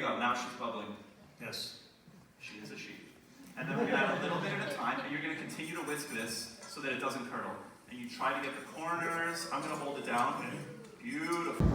go. Now she's bubbling. Yes. She is a she. And then we're going to add a little bit at a time, and you're going to continue to whisk this so that it doesn't curdle. And you try to get the corners. I'm going to hold it down. Beautiful.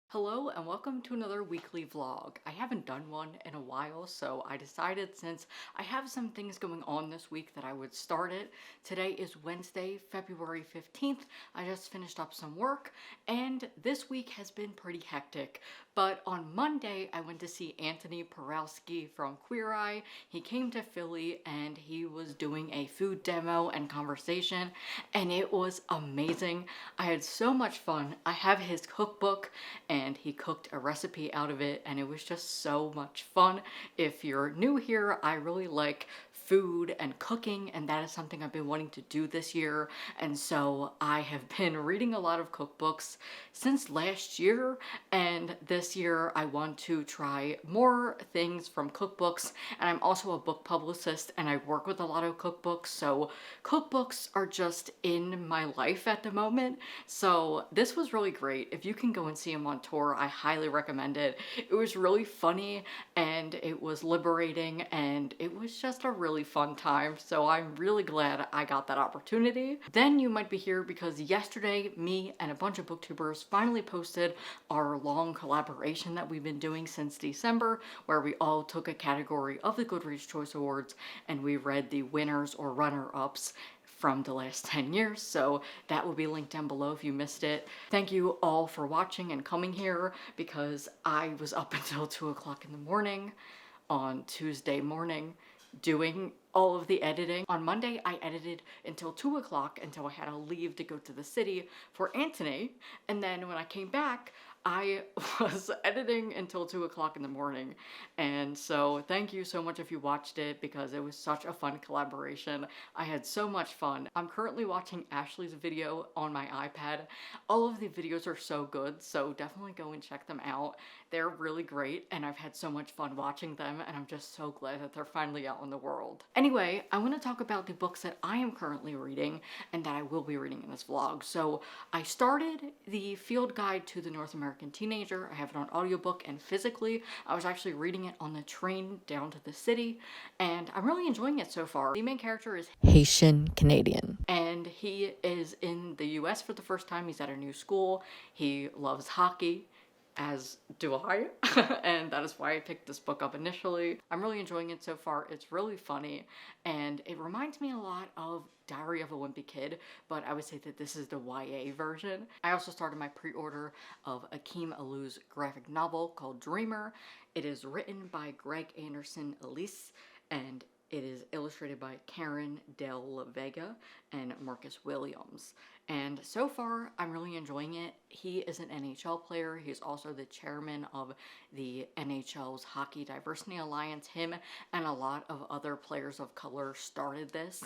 Hello and welcome to another weekly vlog. I haven't done one in a while, so I decided since I have some things going on this week that I would start it. Today is Wednesday, February 15th. I just finished up some work and this week has been pretty hectic. But on Monday, I went to see Anthony Porowski from Queer Eye. He came to Philly and he was doing a food demo and conversation and it was amazing. I had so much fun. I have his cookbook and he cooked a recipe out of it and it was just so much fun. If you're new here, I really like food and cooking, and that is something I've been wanting to do this year, and so I have been reading a lot of cookbooks since last year, and this year I want to try more things from cookbooks. And I'm also a book publicist and I work with a lot of cookbooks, so cookbooks are just in my life at the moment. So this was really great. If you can go and see him on tour, I highly recommend it. It was really funny and it was liberating and it was just a really fun time, so I'm really glad I got that opportunity. Then you might be here because yesterday me and a bunch of booktubers finally posted our long collaboration that we've been doing since December, where we all took a category of the Goodreads Choice Awards and we read the winners or runner-ups from the last 10 years, so that will be linked down below if you missed it. Thank you all for watching and coming here because I was up until 2 o'clock in the morning on Tuesday morning doing all of the editing. On Monday, I edited until 2 o'clock until I had to leave to go to the city for Anthony. And then when I came back, I was editing until 2 o'clock in the morning. And so thank you so much if you watched it because it was such a fun collaboration. I had so much fun. I'm currently watching Ashley's video on my iPad. All of the videos are so good, so definitely go and check them out. They're really great and I've had so much fun watching them and I'm just so glad that they're finally out in the world. Anyway, I want to talk about the books that I am currently reading and that I will be reading in this vlog. So I started the Field Guide to the North American Teenager. I have it on audiobook and physically. I was actually reading it on the train down to the city and I'm really enjoying it so far. The main character is Haitian Canadian and he is in the US for the first time. He's at a new school. He loves hockey, as do I, and that is why I picked this book up initially. I'm really enjoying it so far. It's really funny, and it reminds me a lot of Diary of a Wimpy Kid, but I would say that this is the YA version. I also started my pre-order of Akeem Alou's graphic novel called Dreamer. It is written by Greg Anderson Elise, and it is illustrated by Karen Del La Vega and Marcus Williams. And so far, I'm really enjoying it. He is an NHL player. He's also the chairman of the NHL's Hockey Diversity Alliance. Him and a lot of other players of color started this,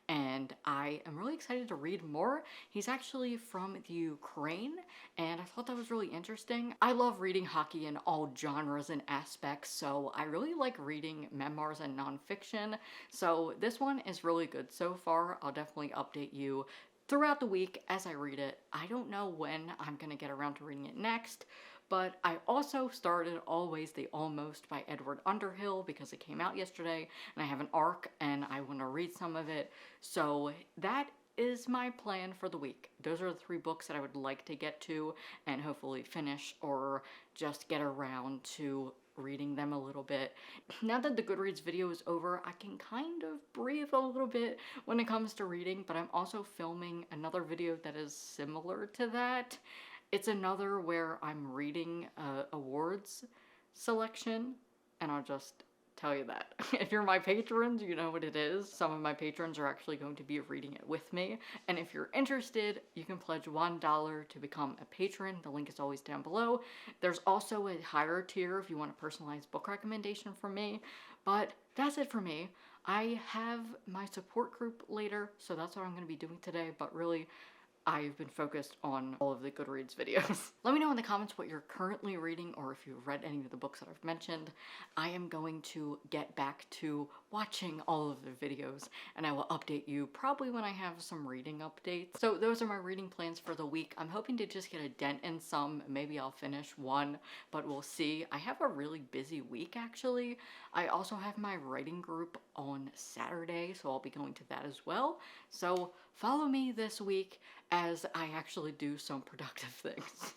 and I am really excited to read more. He's actually from the Ukraine, and I thought that was really interesting. I love reading hockey in all genres and aspects, so I really like reading memoirs and nonfiction. So this one is really good so far. I'll definitely update you throughout the week as I read it. I don't know when I'm gonna get around to reading it next, but I also started Always the Almost by Edward Underhill because it came out yesterday and I have an ARC and I want to read some of it. So that is my plan for the week. Those are the 3 books that I would like to get to and hopefully finish or just get around to reading them a little bit. Now that the Goodreads video is over, I can kind of breathe a little bit when it comes to reading, but I'm also filming another video that is similar to that. It's another where I'm reading awards selection, and I'll just tell you that. If you're my patrons, you know what it is. Some of my patrons are actually going to be reading it with me, and if you're interested, you can pledge $1 to become a patron. The link is always down below. There's also a higher tier if you want a personalized book recommendation from me, but that's it for me. I have my support group later, so that's what I'm going to be doing today, but really, I've been focused on all of the Goodreads videos. Let me know in the comments what you're currently reading or if you've read any of the books that I've mentioned. I am going to get back to watching all of the videos, and I will update you probably when I have some reading updates. So those are my reading plans for the week. I'm hoping to just get a dent in some. Maybe I'll finish one, but we'll see. I have a really busy week actually. I also have my writing group on Saturday, so I'll be going to that as well. So follow me this week as I actually do some productive things.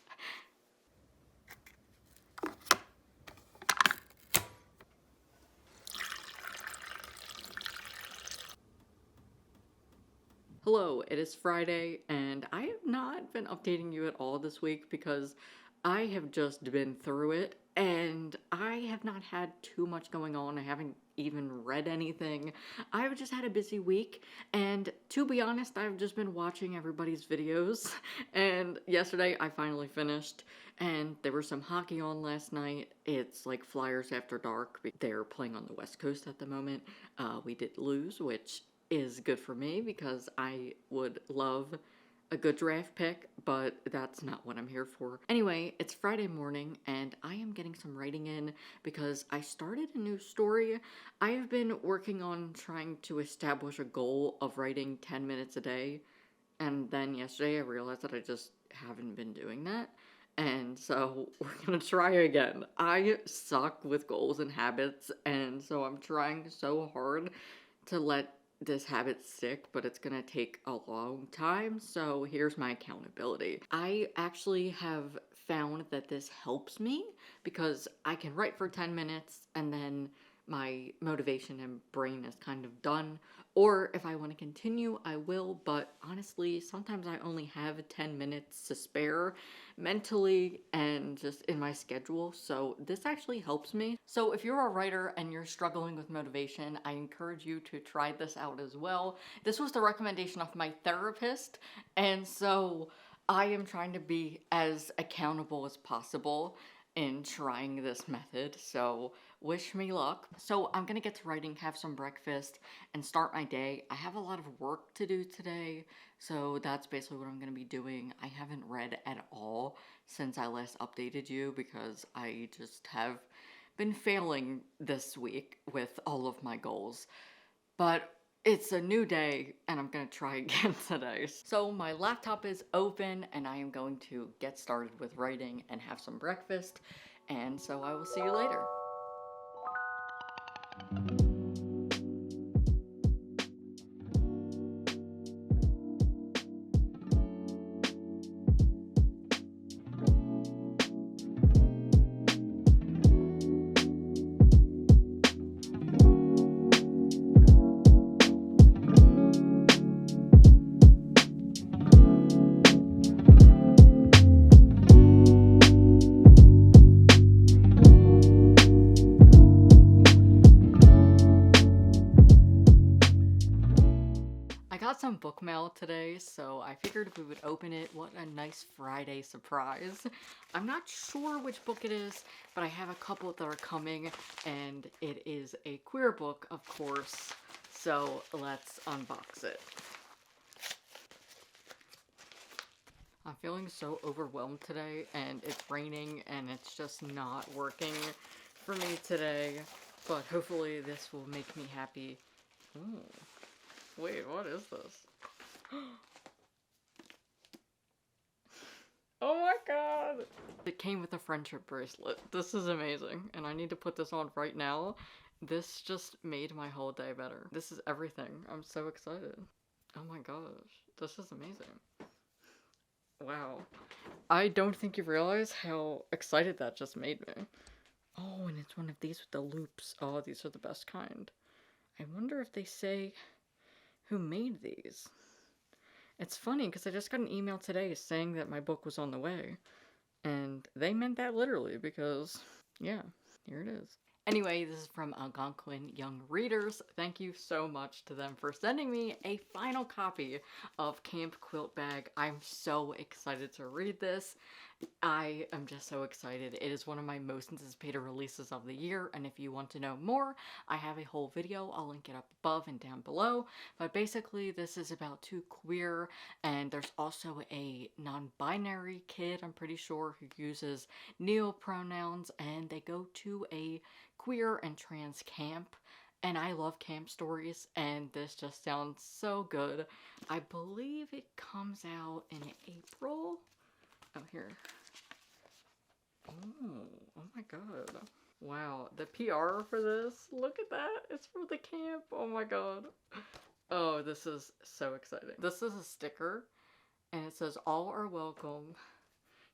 Hello, it is Friday, and I have not been updating you at all this week because I have just been through it, and I have not had too much going on. I haven't even read anything. I've just had a busy week, and to be honest, I've just been watching everybody's videos, and yesterday I finally finished, and there was some hockey on last night. It's like Flyers After Dark. They're playing on the West Coast at the moment. We did lose, which is good for me because I would love a good draft pick, but that's not what I'm here for. Anyway, it's Friday morning and I am getting some writing in because I started a new story. I have been working on trying to establish a goal of writing 10 minutes a day, and then yesterday I realized that I just haven't been doing that. And so we're gonna try again. I suck with goals and habits, and so I'm trying so hard to let this habit stick, but it's gonna take a long time. So here's my accountability. I actually have found that this helps me because I can write for 10 minutes and then my motivation and brain is kind of done. Or if I want to continue, I will, but honestly, sometimes I only have 10 minutes to spare mentally and just in my schedule, so this actually helps me. So if you're a writer and you're struggling with motivation, I encourage you to try this out as well. This was the recommendation of my therapist, and so I am trying to be as accountable as possible in trying this method, so wish me luck. So I'm gonna get to writing, have some breakfast, and start my day. I have a lot of work to do today, so that's basically what I'm gonna be doing. I haven't read at all since I last updated you because I just have been failing this week with all of my goals. But it's a new day and I'm gonna try again today. So my laptop is open and I am going to get started with writing and have some breakfast. And so I will see you later. I got some book mail today, so I figured we would open it. What a nice Friday surprise. I'm not sure which book it is, but I have a couple that are coming, and it is a queer book, of course. So let's unbox it. I'm feeling so overwhelmed today, and it's raining, and it's just not working for me today. But hopefully this will make me happy. Ooh. Wait, what is this? Oh my god! It came with a friendship bracelet. This is amazing, and I need to put this on right now. This just made my whole day better. This is everything. I'm so excited. Oh my gosh, this is amazing. Wow. I don't think you realize how excited that just made me. Oh, and it's one of these with the loops. Oh, these are the best kind. I wonder if they say who made these. It's funny because I just got an email today saying that my book was on the way. And they meant that literally because, yeah, here it is. Anyway, this is from Algonquin Young Readers. Thank you so much to them for sending me a final copy of Camp Quilt Bag. I'm so excited to read this. I am just so excited. It is one of my most anticipated releases of the year, and if you want to know more, I have a whole video. I'll link it up above and down below. But basically, this is about two queer, and there's also a non-binary kid, I'm pretty sure, who uses neo pronouns, and they go to a queer and trans camp, and I love camp stories, and this just sounds so good. I believe it comes out in April. Oh, here. Oh my god. Wow, the PR for this, look at that. It's from the camp. Oh my god. Oh, this is so exciting. This is a sticker, and it says, "All are welcome,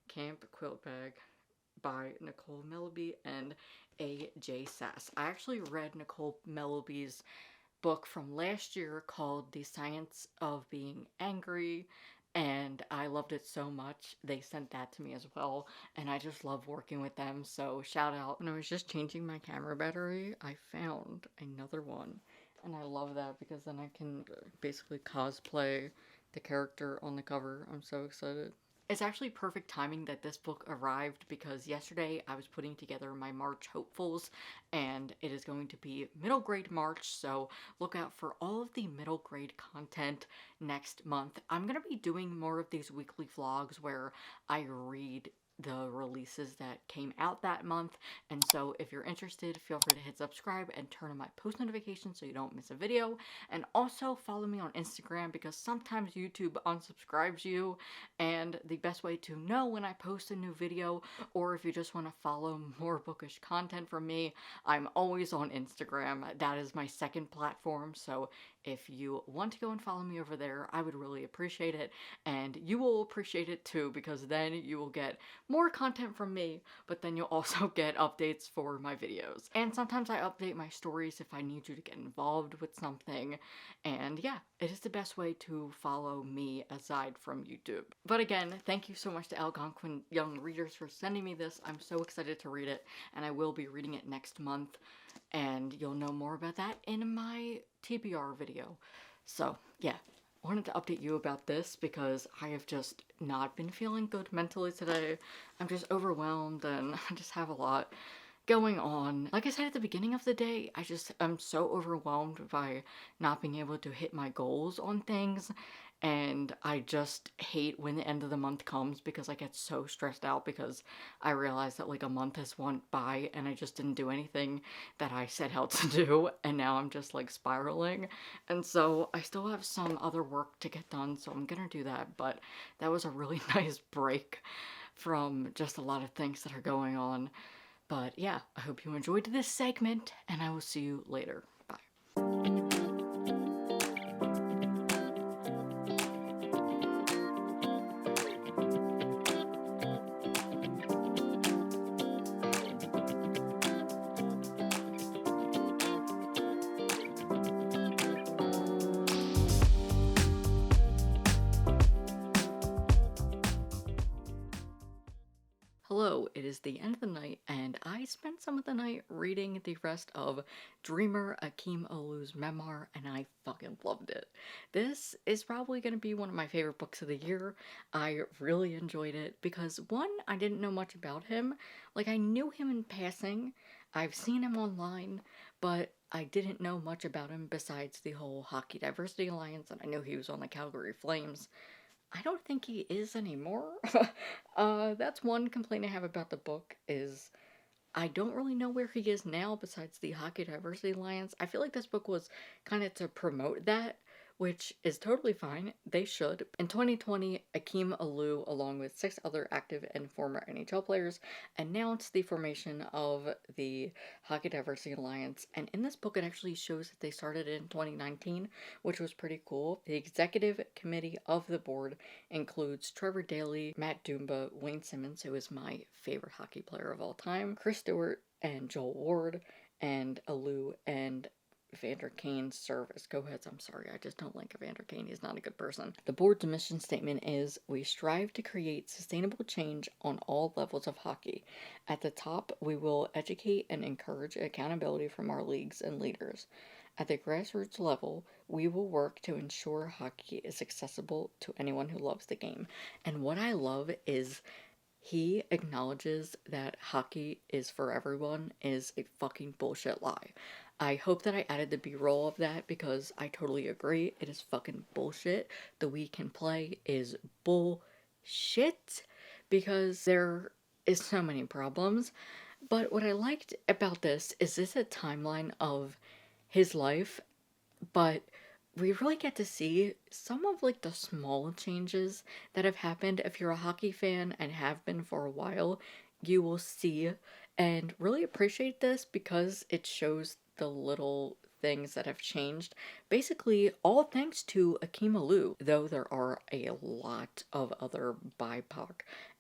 Camp Quilt Bag," by Nicole Melleby and A.J. Sass. I actually read Nicole Melleby's book from last year called The Science of Being Angry, and I loved it so much. They sent that to me as well, and I just love working with them, so shout out. When I was just changing my camera battery, I found another one, and I love that because then I can basically cosplay the character on the cover. I'm so excited. It's actually perfect timing that this book arrived because yesterday I was putting together my March hopefuls, and it is going to be middle grade March, so look out for all of the middle grade content next month. I'm going to be doing more of these weekly vlogs where I read the releases that came out that month, and so if you're interested, feel free to hit subscribe and turn on my post notifications so you don't miss a video. And also follow me on Instagram because sometimes YouTube unsubscribes you, and the best way to know when I post a new video, or if you just want to follow more bookish content from me, I'm always on Instagram. That is my second platform, so if you want to go and follow me over there, I would really appreciate it, and you will appreciate it too, because then you will get more content from me, but then you'll also get updates for my videos. And sometimes I update my stories if I need you to get involved with something, and yeah, it is the best way to follow me aside from YouTube. But again, thank you so much to Algonquin Young Readers for sending me this. I'm so excited to read it, and I will be reading it next month, and you'll know more about that in my TBR video. So yeah, wanted to update you about this because I have just not been feeling good mentally today. I'm just overwhelmed and I just have a lot going on. Like I said at the beginning of the day, I'm so overwhelmed by not being able to hit my goals on things, and I just hate when the end of the month comes because I get so stressed out because I realize that like a month has went by and I just didn't do anything that I set out to do, and now I'm just like spiraling. And so I still have some other work to get done, so I'm gonna do that, but that was a really nice break from just a lot of things that are going on. But yeah, I hope you enjoyed this segment, and I will see you later. Bye. Hello, it is the end of the night, and I spent some of the night reading the rest of Dreamer Akim Olu's memoir, and I fucking loved it. This is probably going to be one of my favorite books of the year. I really enjoyed it because, one, I didn't know much about him. Like, I knew him in passing, I've seen him online, but I didn't know much about him besides the whole Hockey Diversity Alliance, and I knew he was on the Calgary Flames. I don't think he is anymore. That's one complaint I have about the book is I don't really know where he is now besides the Hockey Diversity Alliance. I feel like this book was kind of to promote that, which is totally fine. They should. In 2020, Akim Olu, along with 6 other active and former NHL players, announced the formation of the Hockey Diversity Alliance. And in this book, it actually shows that they started in 2019, which was pretty cool. The executive committee of the board includes Trevor Daley, Matt Dumba, Wayne Simmons, who is my favorite hockey player of all time, Chris Stewart, and Joel Ward, and Olu and Vander Kane serve as co-heads. I'm sorry, I just don't like Vander Kane. He's not a good person. The board's mission statement is, "We strive to create sustainable change on all levels of hockey. At the top, we will educate and encourage accountability from our leagues and leaders. At the grassroots level, we will work to ensure hockey is accessible to anyone who loves the game." And what I love is he acknowledges that hockey is for everyone is a fucking bullshit lie. I hope that I added the B-roll of that because I totally agree. It is fucking bullshit. The We Can Play is bullshit because there is so many problems. But what I liked about this is a timeline of his life, but we really get to see some of like the small changes that have happened. If you're a hockey fan and have been for a while, you will see and really appreciate this because it shows the little things that have changed. Basically, all thanks to Akeem Alou, though there are a lot of other BIPOC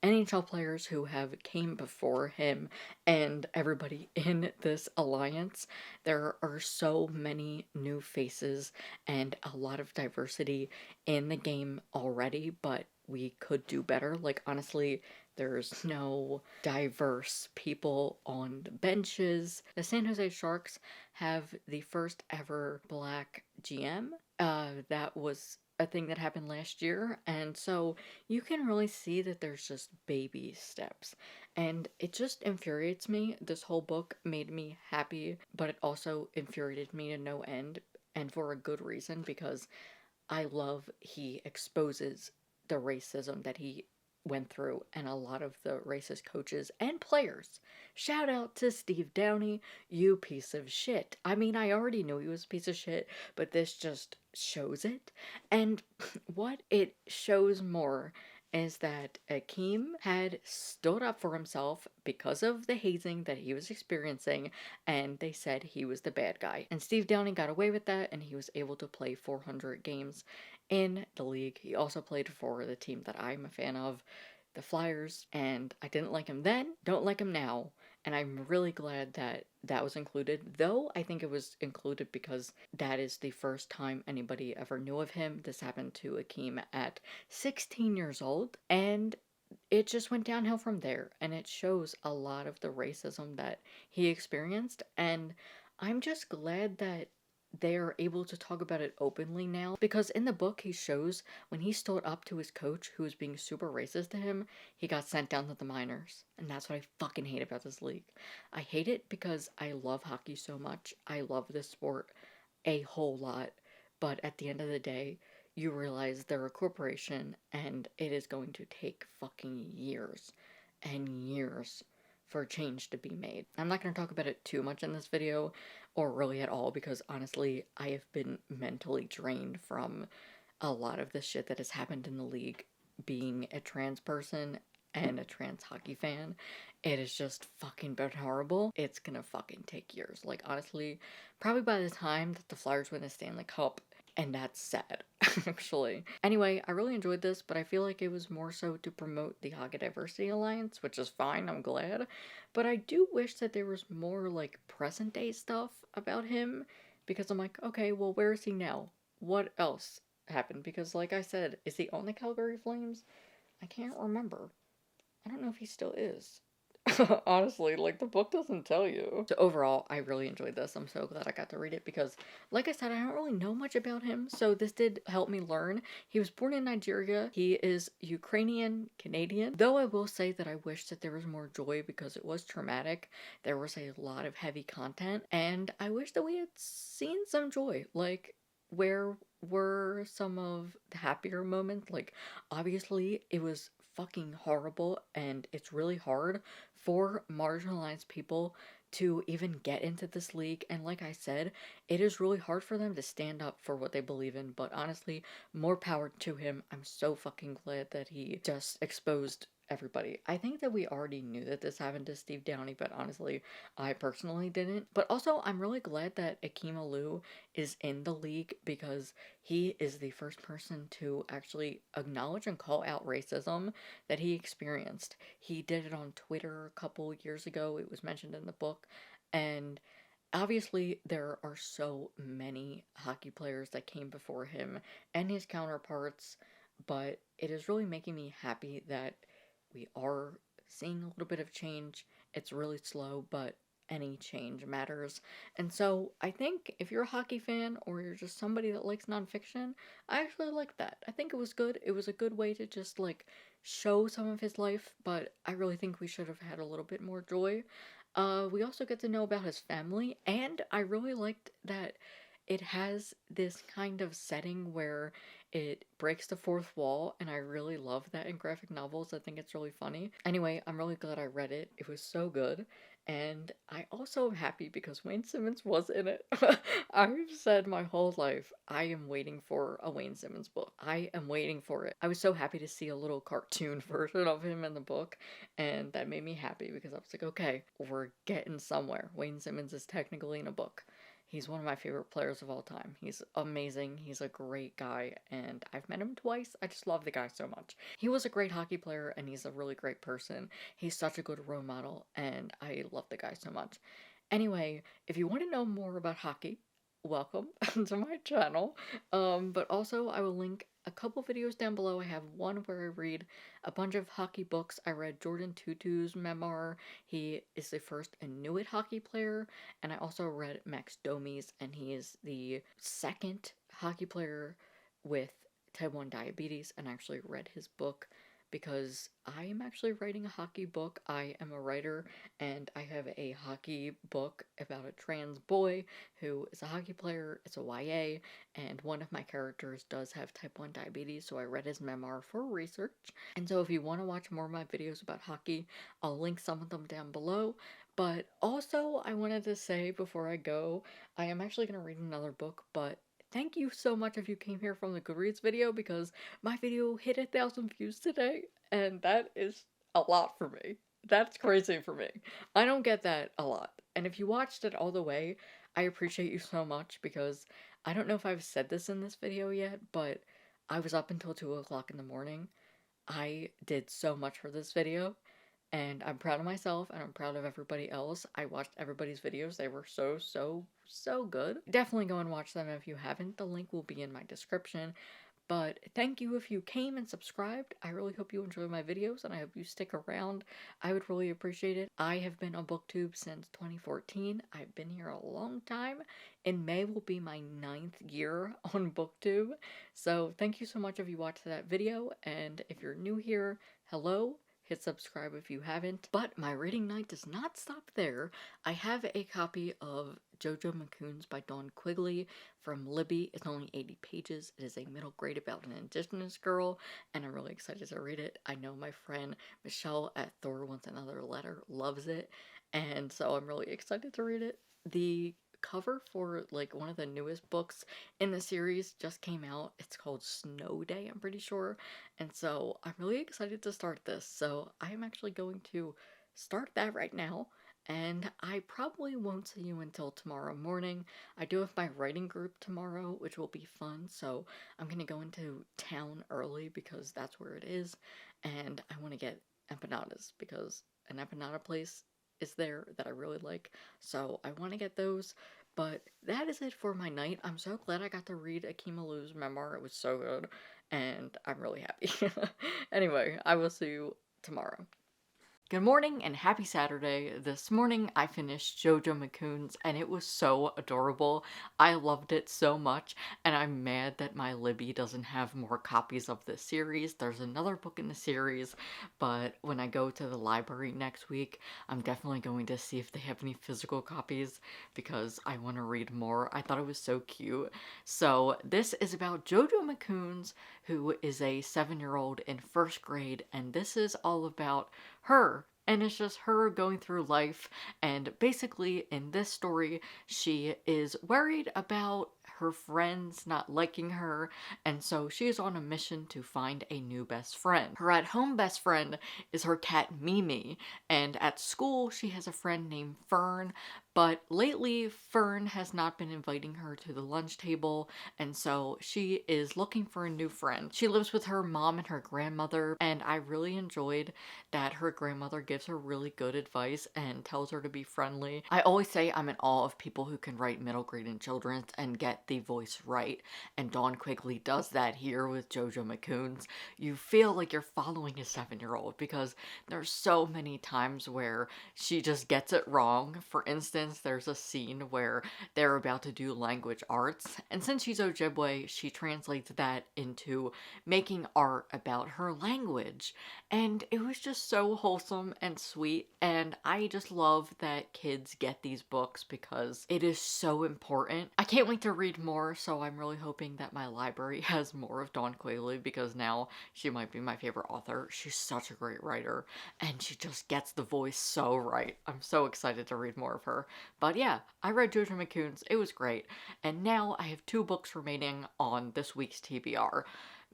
NHL players who have came before him and everybody in this alliance. There are so many new faces and a lot of diversity in the game already, but we could do better. Like, honestly, there's no diverse people on the benches. The San Jose Sharks have the first ever black GM. That was a thing that happened last year, and so you can really see that there's just baby steps. And it just infuriates me. This whole book made me happy, but it also infuriated me to no end, and for a good reason, because I love he exposes the racism that he went through and a lot of the racist coaches and players. Shout out to Steve Downey, you piece of shit. I mean, I already knew he was a piece of shit, but this just shows it. And what it shows more is that Akeem had stood up for himself because of the hazing that he was experiencing, and they said he was the bad guy. And Steve Downey got away with that, and he was able to play 400 games in the league. He also played for the team that I'm a fan of, the Flyers, and I didn't like him then, don't like him now, and I'm really glad that that was included, though I think it was included because that is the first time anybody ever knew of him. This happened to Akeem at 16 years old, and it just went downhill from there, and it shows a lot of the racism that he experienced, and I'm just glad that they're able to talk about it openly now, because in the book he shows when he stood up to his coach who was being super racist to him, he got sent down to the minors. And that's what I fucking hate about this league. I hate it because I love hockey so much. I love this sport a whole lot, but at the end of the day, you realize they're a corporation and it is going to take fucking years and years for change to be made. I'm not going to talk about it too much in this video, or really at all, because honestly, I have been mentally drained from a lot of the shit that has happened in the league. Being a trans person and a trans hockey fan, it has just fucking been horrible. It's gonna fucking take years. Like, honestly, probably by the time that the Flyers win the Stanley Cup, and that's sad, actually. Anyway, I really enjoyed this, but I feel like it was more so to promote the Hockey Diversity Alliance, which is fine, I'm glad. But I do wish that there was more, like, present day stuff about him, because I'm like, okay, well, where is he now? What else happened? Because, like I said, is he on the Calgary Flames? I can't remember. I don't know if he still is. Honestly, like, the book doesn't tell you. So overall, I really enjoyed this. I'm so glad I got to read it because, like I said, I don't really know much about him, so this did help me learn. He was born in Nigeria. He is Ukrainian Canadian, though I will say that I wish that there was more joy because it was traumatic. There was a lot of heavy content, and I wish that we had seen some joy. Like, where were some of the happier moments? Like, obviously, it was fucking horrible, and it's really hard for marginalized people to even get into this league. And like I said, it is really hard for them to stand up for what they believe in. But honestly, more power to him. I'm so fucking glad that he just exposed everybody. I think that we already knew that this happened to Steve Downey, but honestly, I personally didn't. But also, I'm really glad that Akeem Alou is in the league because he is the first person to actually acknowledge and call out racism that he experienced. He did it on Twitter a couple years ago. It was mentioned in the book. And obviously, there are so many hockey players that came before him and his counterparts, but it is really making me happy that we are seeing a little bit of change. It's really slow, but any change matters. And so I think if you're a hockey fan or you're just somebody that likes nonfiction, I actually like that. I think it was good. It was a good way to just like show some of his life, but I really think we should have had a little bit more joy. We also get to know about his family, and I really liked that it has this kind of setting where It breaks the fourth wall, and I really love that in graphic novels. I think it's really funny. Anyway, I'm really glad I read it. It was so good. And I also am happy because Wayne Simmons was in it. I've said my whole life, I am waiting for a Wayne Simmons book. I am waiting for it. I was so happy to see a little cartoon version of him in the book, and that made me happy because I was like, okay, we're getting somewhere. Wayne Simmons is technically in a book. He's one of my favorite players of all time. He's amazing. He's a great guy, and I've met him twice. I just love the guy so much. He was a great hockey player, and he's a really great person. He's such a good role model, and I love the guy so much. Anyway, if you want to know more about hockey, welcome to my channel. But also, I will link a couple videos down below. I have one where I read a bunch of hockey books. I read Jordan Tootoo's memoir. He is the first Inuit hockey player. And I also read Max Domi's, and he is the second hockey player with type 1 diabetes, and I actually read his book because I am actually writing a hockey book. I am a writer, and I have a hockey book about a trans boy who is a hockey player. It's a YA, and one of my characters does have type 1 diabetes, so I read his memoir for research. And so if you want to watch more of my videos about hockey, I'll link some of them down below. But also, I wanted to say before I go, I am actually going to read another book, but thank you so much if you came here from the Goodreads video, because my video hit 1,000 views today, and that is a lot for me. That's crazy for me. I don't get that a lot. And if you watched it all the way, I appreciate you so much, because I don't know if I've said this in this video yet, but I was up until 2 o'clock in the morning. I did so much for this video, and I'm proud of myself, and I'm proud of everybody else. I watched everybody's videos. They were so good. Definitely go and watch them if you haven't. The link will be in my description. But thank you if you came and subscribed. I really hope you enjoy my videos, and I hope you stick around. I would really appreciate it. I have been on BookTube since 2014. I've been here a long time. In May will be my 9th year on BookTube. So thank you so much if you watched that video, and if you're new here, hello. Hit subscribe if you haven't. But my reading night does not stop there. I have a copy of Jojo McCoons by Dawn Quigley from Libby. It's only 80 pages. It is a middle grade about an indigenous girl, and I'm really excited to read it. I know my friend Michelle at Thor Wants Another Letter loves it, and so I'm really excited to read it. The cover for like one of the newest books in the series just came out. It's called Snow Day, I'm pretty sure, and so I'm really excited to start this. So I'm actually going to start that right now, and I probably won't see you until tomorrow morning. I do have my writing group tomorrow, which will be fun, so I'm gonna go into town early because that's where it is, and I want to get empanadas because an empanada place is there that I really like, so I want to get those. But that is it for my night. I'm so glad I got to read Akim Alou's memoir. It was so good, and I'm really happy. Anyway, I will see you tomorrow. Good morning and happy Saturday. This morning I finished Jojo McCoons, and it was so adorable. I loved it so much, and I'm mad that my Libby doesn't have more copies of this series. There's another book in the series, but when I go to the library next week, I'm definitely going to see if they have any physical copies because I want to read more. I thought it was so cute. So this is about Jojo McCoons, who is a 7-year-old in 1st grade, and this is all about her. And it's just her going through life, and basically in this story she is worried about her friends not liking her, and so she is on a mission to find a new best friend. Her at-home best friend is her cat Mimi, and at school she has a friend named Fern, but lately Fern has not been inviting her to the lunch table, and so she is looking for a new friend. She lives with her mom and her grandmother, and I really enjoyed that her grandmother gives her really good advice and tells her to be friendly. I always say I'm in awe of people who can write middle grade and children's and get the voice right, and Dawn Quigley does that here with Jojo McCoons. You feel like you're following a 7-year-old because there's so many times where she just gets it wrong. For instance, there's a scene where they're about to do language arts, and since she's Ojibwe, she translates that into making art about her language, and it was just so wholesome and sweet, and I just love that kids get these books because it is so important. I can't wait to read read more, so I'm really hoping that my library has more of Dawn Quayle because now she might be my favorite author. She's such a great writer, and she just gets the voice so right. I'm so excited to read more of her. But yeah, I read Jojo McCoon's. It was great. And now I have 2 books remaining on this week's TBR.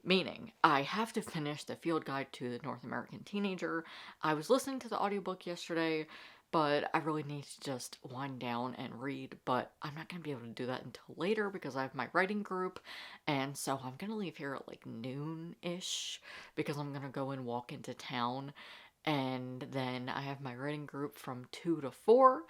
Meaning, I have to finish the Field Guide to the North American Teenager. I was listening to the audiobook yesterday, but I really need to just wind down and read, but I'm not going to be able to do that until later because I have my writing group, and so I'm going to leave here at like noon-ish because I'm going to go and walk into town, and then I have my writing group from 2 to 4,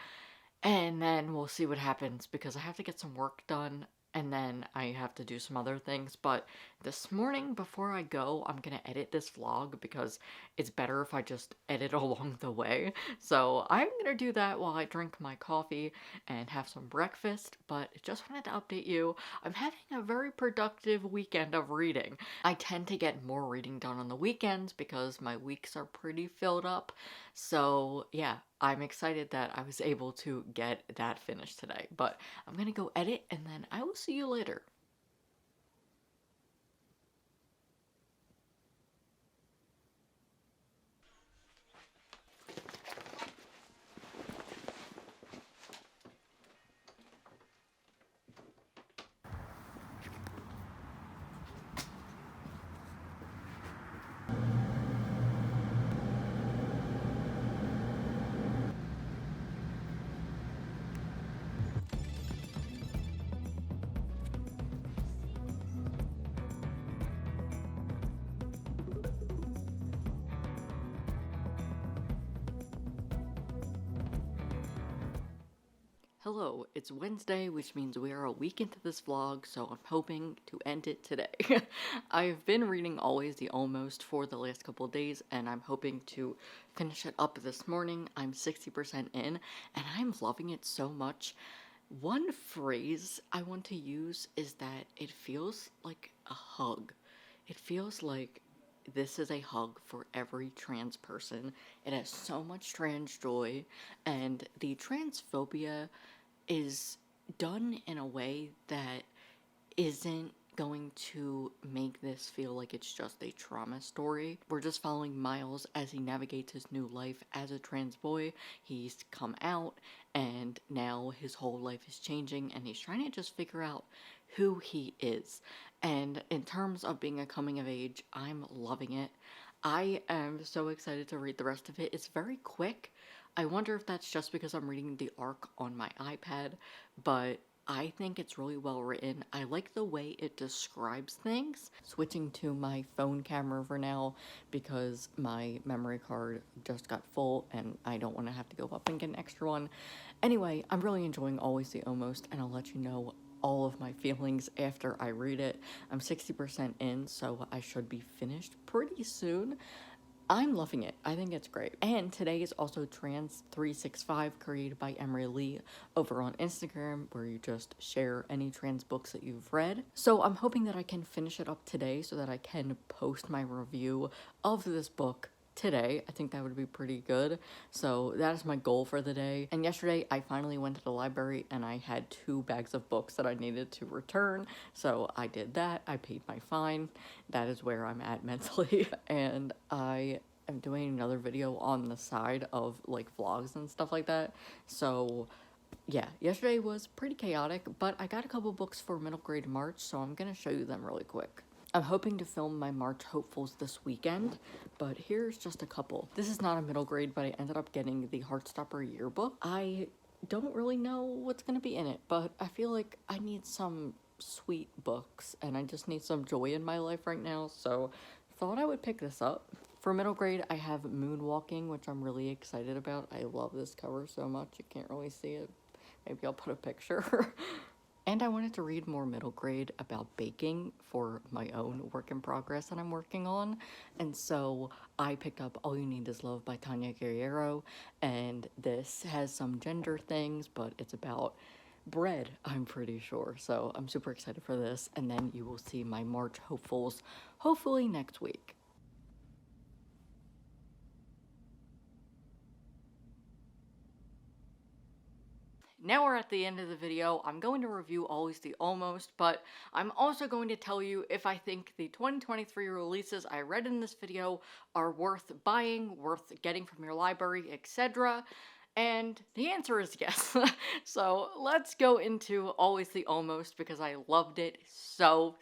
and then we'll see what happens because I have to get some work done and then I have to do some other things. But this morning before I go, I'm gonna edit this vlog because it's better if I just edit along the way. So I'm gonna do that while I drink my coffee and have some breakfast. But just wanted to update you, I'm having a very productive weekend of reading. I tend to get more reading done on the weekends because my weeks are pretty filled up. So yeah, I'm excited that I was able to get that finished today. But I'm gonna go edit and then I will see you later. Hello, it's Wednesday, which means we are a week into this vlog, so I'm hoping to end it today. I've been reading Always the Almost for the last couple of days, and I'm hoping to finish it up this morning. I'm 60% in, and I'm loving it so much. One phrase I want to use is that it feels like a hug. It feels like this is a hug for every trans person. It has so much trans joy, and the transphobia is done in a way that isn't going to make this feel like it's just a trauma story. We're just following Miles as he navigates his new life as a trans boy. He's come out and now his whole life is changing and he's trying to just figure out who he is. And in terms of being a coming of age, I'm loving it. I am so excited to read the rest of it. It's very quick. I wonder if that's just because I'm reading the arc on my iPad, but I think it's really well written. I like the way it describes things. Switching to my phone camera for now because my memory card just got full and I don't want to have to go up and get an extra one. Anyway, I'm really enjoying Always the Almost, and I'll let you know all of my feelings after I read it. I'm 60% in, so I should be finished pretty soon. I'm loving it. I think it's great. And today is also Trans 365, created by Emery Lee over on Instagram, where you just share any trans books that you've read. So I'm hoping that I can finish it up today so that I can post my review of this book today. I think that would be pretty good. So that is my goal for the day. And yesterday I finally went to the library and I had 2 bags of books that I needed to return. So I did that. I paid my fine. That is where I'm at mentally. And I am doing another video on the side of like vlogs and stuff like that. So yeah, yesterday was pretty chaotic, but I got a couple books for middle grade March, so I'm gonna show you them really quick. I'm hoping to film my March hopefuls this weekend, but here's just a couple. This is not a middle grade, but I ended up getting the Heartstopper yearbook. I don't really know what's gonna be in it, but I feel like I need some sweet books, and I just need some joy in my life right now, so thought I would pick this up. For middle grade, I have Moonwalking, which I'm really excited about. I love this cover so much, you can't really see it. Maybe I'll put a picture. And I wanted to read more middle grade about baking for my own work in progress that I'm working on. And so I picked up All You Need Is Love by Tanya Guerrero. And this has some gender things, but it's about bread, I'm pretty sure. So I'm super excited for this. And then you will see my March hopefuls hopefully next week. Now we're at the end of the video. I'm going to review Always the Almost, but I'm also going to tell you if I think the 2023 releases I read in this video are worth buying, worth getting from your library, etc. And the answer is yes. So let's go into Always the Almost because I loved it so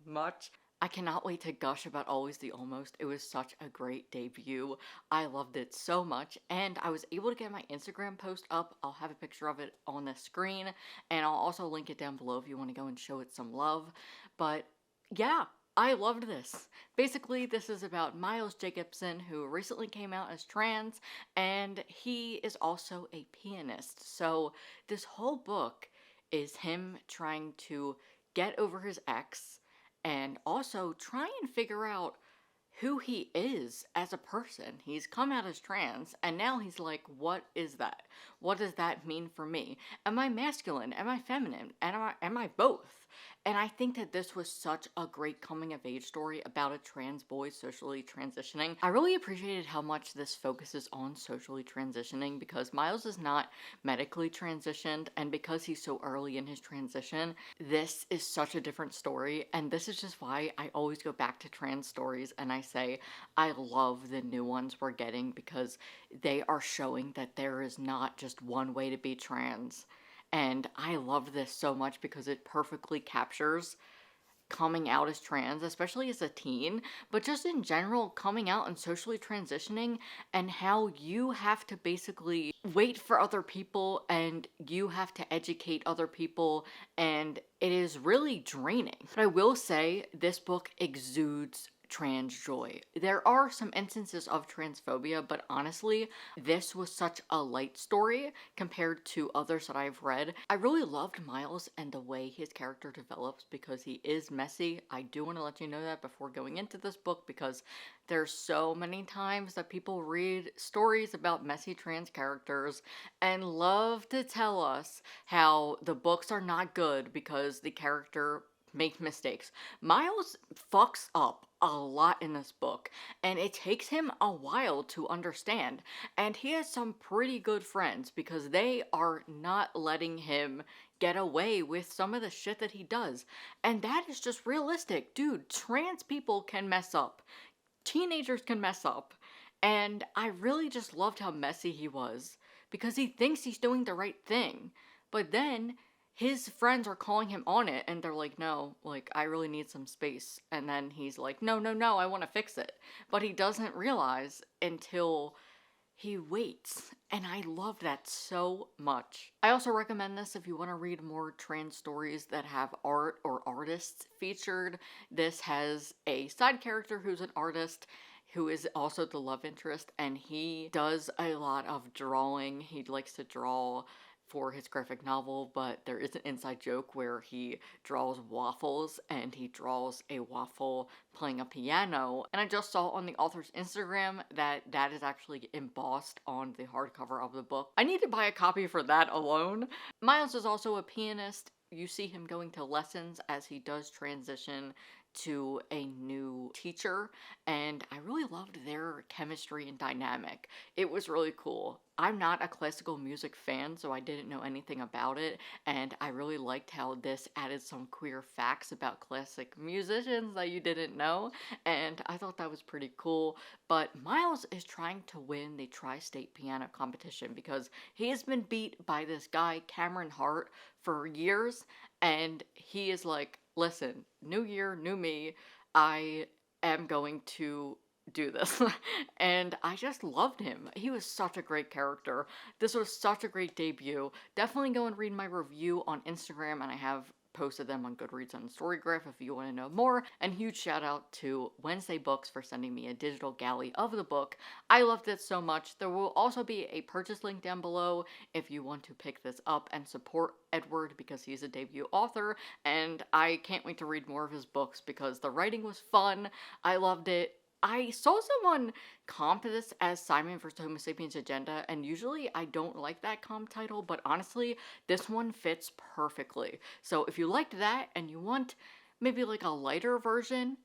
much. I cannot wait to gush about Always the Almost. It was such a great debut. I loved it so much, and I was able to get my Instagram post up. I'll have a picture of it on the screen, and I'll also link it down below if you want to go and show it some love. But yeah, I loved this. Basically, this is about Miles Jacobson, who recently came out as trans, and he is also a pianist. So this whole book is him trying to get over his ex and also try and figure out who he is as a person. He's come out as trans, and now he's like, what is that? What does that mean for me? Am I masculine? Am I feminine? Am I both? And I think that this was such a great coming of age story about a trans boy socially transitioning. I really appreciated how much this focuses on socially transitioning because Miles is not medically transitioned, and because he's so early in his transition, this is such a different story. And this is just why I always go back to trans stories and I say I love the new ones we're getting because they are showing that there is not just one way to be trans. And I love this so much because it perfectly captures coming out as trans, especially as a teen, but just in general, coming out and socially transitioning, and how you have to basically wait for other people and you have to educate other people, and it is really draining. But I will say, this book exudes trans joy. There are some instances of transphobia, but honestly, this was such a light story compared to others that I've read. I really loved Miles and the way his character develops because he is messy. I do want to let you know that before going into this book because there's so many times that people read stories about messy trans characters and love to tell us how the books are not good because the character make mistakes. Miles fucks up a lot in this book, and it takes him a while to understand. And he has some pretty good friends because they are not letting him get away with some of the shit that he does. And that is just realistic. Dude, trans people can mess up. Teenagers can mess up. And I really just loved how messy he was because he thinks he's doing the right thing. But then his friends are calling him on it and they're like, no, like, I really need some space. And then he's like, no, I want to fix it. But he doesn't realize until he waits. And I love that so much. I also recommend this if you want to read more trans stories that have art or artists featured. This has a side character who's an artist who is also the love interest, and he does a lot of drawing. He likes to draw for his graphic novel, but there is an inside joke where he draws waffles and he draws a waffle playing a piano. And I just saw on the author's Instagram that that is actually embossed on the hardcover of the book. I need to buy a copy for that alone. Miles is also a pianist. You see him going to lessons as he does transition to a new teacher, and I really loved their chemistry and dynamic. It was really cool. I'm not a classical music fan, so I didn't know anything about it, and I really liked how this added some queer facts about classic musicians that you didn't know, and I thought that was pretty cool. But Miles is trying to win the Tri-State Piano Competition because he has been beat by this guy, Cameron Hart, for years, and he is like, listen, new year, new me, I am going to do this. And I just loved him. He was such a great character. This was such a great debut. Definitely go and read my review on Instagram, and I have posted them on Goodreads and Storygraph if you want to know more. And huge shout out to Wednesday Books for sending me a digital galley of the book. I loved it so much. There will also be a purchase link down below if you want to pick this up and support Edward because he's a debut author, and I can't wait to read more of his books because the writing was fun. I loved it. I saw someone comp this as Simon vs. Homo Sapiens Agenda, and usually I don't like that comp title, but honestly, this one fits perfectly. So if you liked that and you want maybe like a lighter version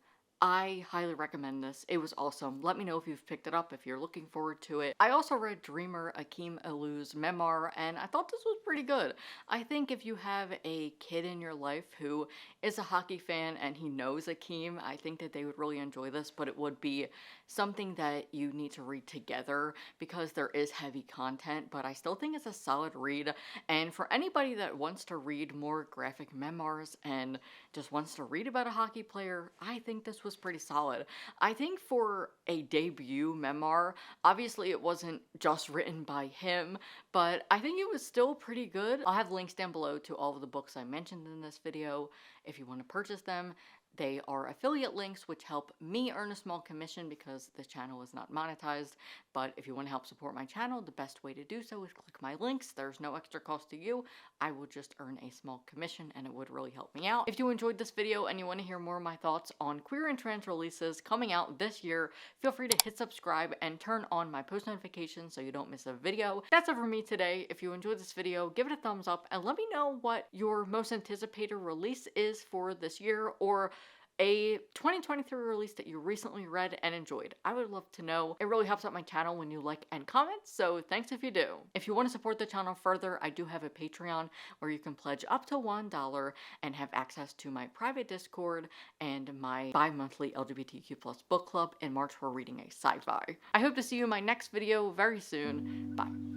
I highly recommend this. It was awesome. Let me know if you've picked it up, if you're looking forward to it. I also read dreamer Akeem Alou's memoir, and I thought this was pretty good. I think if you have a kid in your life who is a hockey fan and he knows Akeem, I think that they would really enjoy this, but it would be something that you need to read together because there is heavy content, but I still think it's a solid read. And for anybody that wants to read more graphic memoirs and just wants to read about a hockey player, I think this was pretty solid. I think for a debut memoir, obviously it wasn't just written by him, but I think it was still pretty good. I'll have links down below to all of the books I mentioned in this video if you want to purchase them. They are affiliate links which help me earn a small commission because this channel is not monetized. But if you want to help support my channel, the best way to do so is click my links. There's no extra cost to you. I will just earn a small commission and it would really help me out. If you enjoyed this video and you want to hear more of my thoughts on queer and trans releases coming out this year, feel free to hit subscribe and turn on my post notifications so you don't miss a video. That's it for me today. If you enjoyed this video, give it a thumbs up and let me know what your most anticipated release is for this year, or a 2023 release that you recently read and enjoyed. I would love to know. It really helps out my channel when you like and comment, so thanks if you do. If you want to support the channel further, I do have a Patreon where you can pledge up to $1 and have access to my private Discord and my bi-monthly LGBTQ+ book club. In March, we're reading a sci-fi. I hope to see you in my next video very soon. Bye.